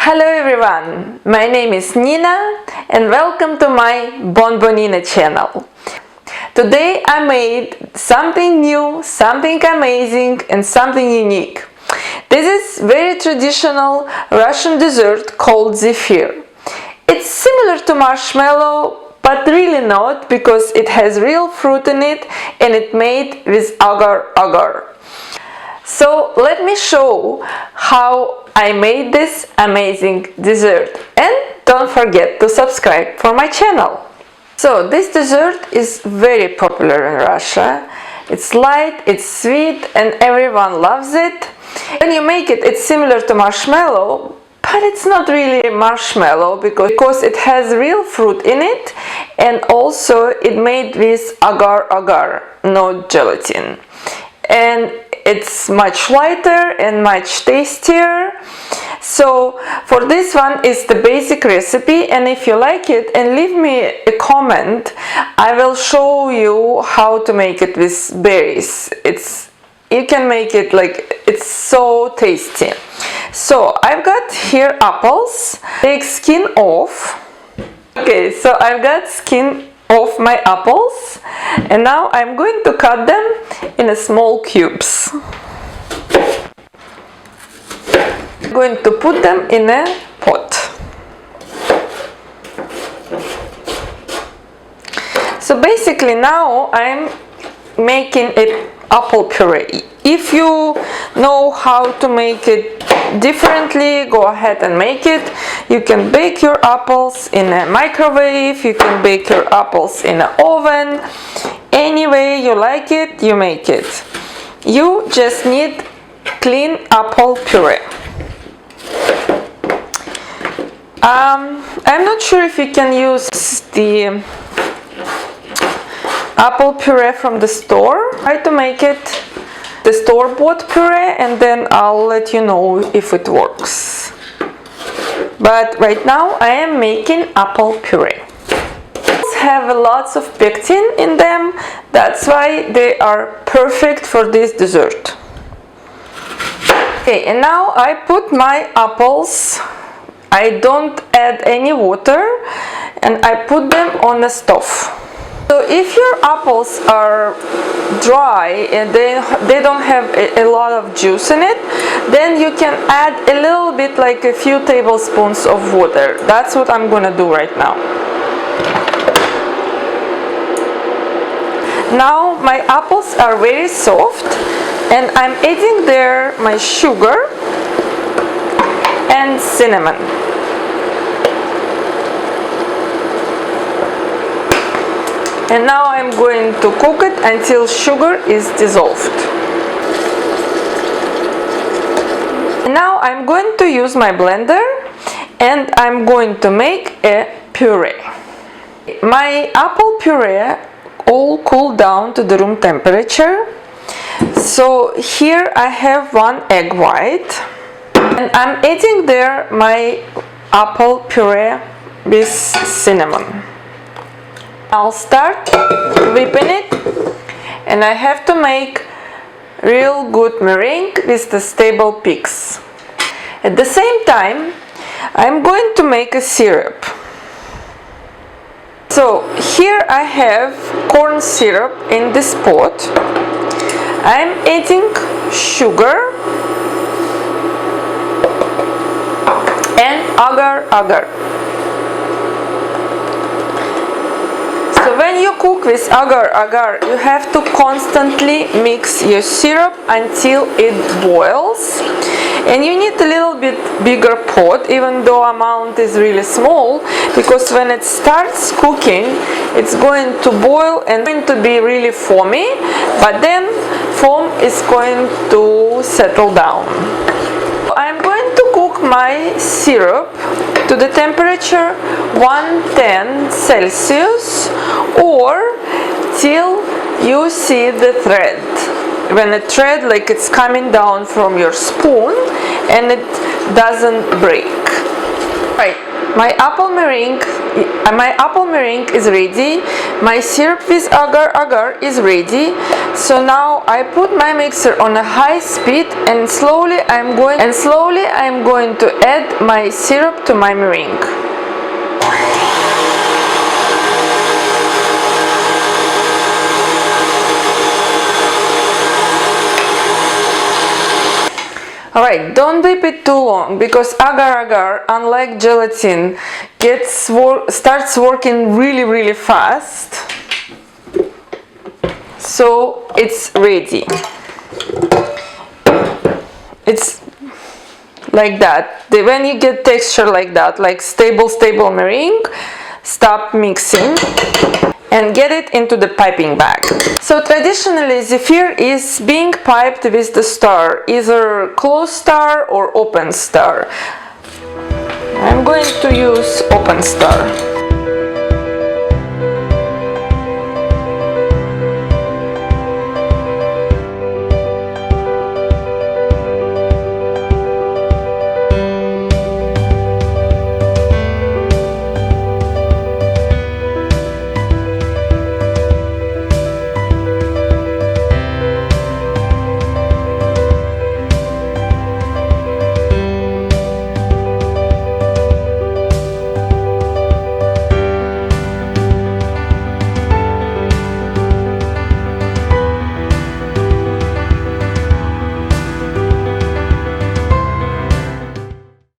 Hello everyone, my name is Nina and welcome to my Bonbonina channel. Today I made something new, something amazing and something unique. This is very traditional Russian dessert called Zephyr. It's similar to marshmallow but really not, because it has real fruit in it and it's made with agar-agar. So let me show how I made this amazing dessert, and don't forget to subscribe for my channel. So this dessert is very popular in Russia. It's light, it's sweet and everyone loves it. When you make it, it's similar to marshmallow, but it's not really marshmallow because it has real fruit in it, and also it made with agar-agar, not gelatin. And it's much lighter and much tastier. So for this one is the basic recipe, and if you like it and leave me a comment, I will show you how to make it with berries. You can make it like it's so tasty. So I've got here apples. Take skin off. Okay, so I've got skin off my apples, and now I'm going to cut them in small cubes. I'm going to put them in a pot. So basically now I'm making a apple puree. If you know how to make it differently, go ahead and make it. You can bake your apples in a microwave, you can bake your apples in an oven. Any way you like it, you make it. You just need clean apple puree. I'm not sure if you can use the apple puree from the store. Try to make it the store-bought puree and then I'll let you know if it works. But right now I am making apple puree. Apples have lots of pectin in them, that's why they are perfect for this dessert. Okay, and now I put my apples. I don't add any water and I put them on the stove. So if your apples are dry and they don't have a lot of juice in it, then you can add a little bit, like a few tablespoons of water. That's what I'm gonna do right now. Now my apples are very soft and I'm adding there my sugar and cinnamon. And now I'm going to cook it until sugar is dissolved. Now I'm going to use my blender and I'm going to make a puree. My apple puree all cooled down to the room temperature. So here I have 1 egg white and I'm adding there my apple puree with cinnamon. I'll start whipping it, and I have to make real good meringue with the stable peaks. At the same time, I'm going to make a syrup. So here I have corn syrup in this pot. I'm adding sugar and agar-agar. So when you cook with agar-agar, you have to constantly mix your syrup until it boils. And you need a little bit bigger pot, even though amount is really small, because when it starts cooking, it's going to boil and going to be really foamy, but then foam is going to settle down. I'm going to cook my syrup to the temperature 110 Celsius or till you see the thread. When a thread, like it's coming down from your spoon and it doesn't break. Right, my apple meringue is ready. My syrup with agar-agar is ready. So now I put my mixer on a high speed and slowly I'm going to add my syrup to my meringue. Alright, don't whip it too long because agar-agar, unlike gelatin, starts working really fast. So it's ready. It's like that. When you get texture like that, like stable meringue, stop mixing and get it into the piping bag. So traditionally Zephyr is being piped with the star, either closed star or open star. I'm going to use open star.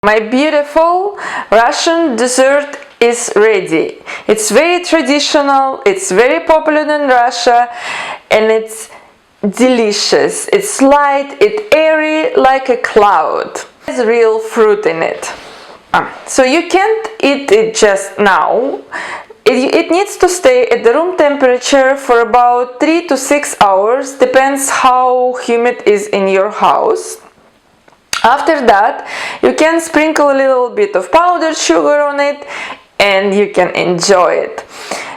My beautiful Russian dessert is ready. It's very traditional, it's very popular in Russia, and it's delicious. It's light, it's airy like a cloud. There's real fruit in it. So you can't eat it just now. It needs to stay at the room temperature for about 3 to 6 hours, depends how humid is in your house. After that, you can sprinkle a little bit of powdered sugar on it and you can enjoy it.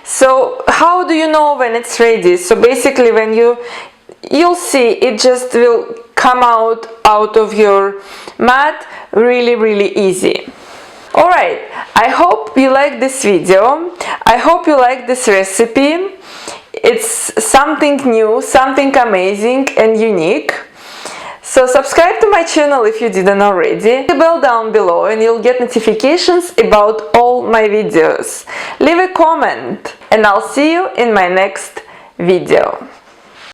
So how do you know when it's ready? So basically when you'll see it just will come out of your mat really easy. Alright, I hope you like this video. I hope you like this recipe. It's something new, something amazing and unique. So subscribe to my channel if you didn't already. Hit the bell down below and you'll get notifications about all my videos. Leave a comment and I'll see you in my next video.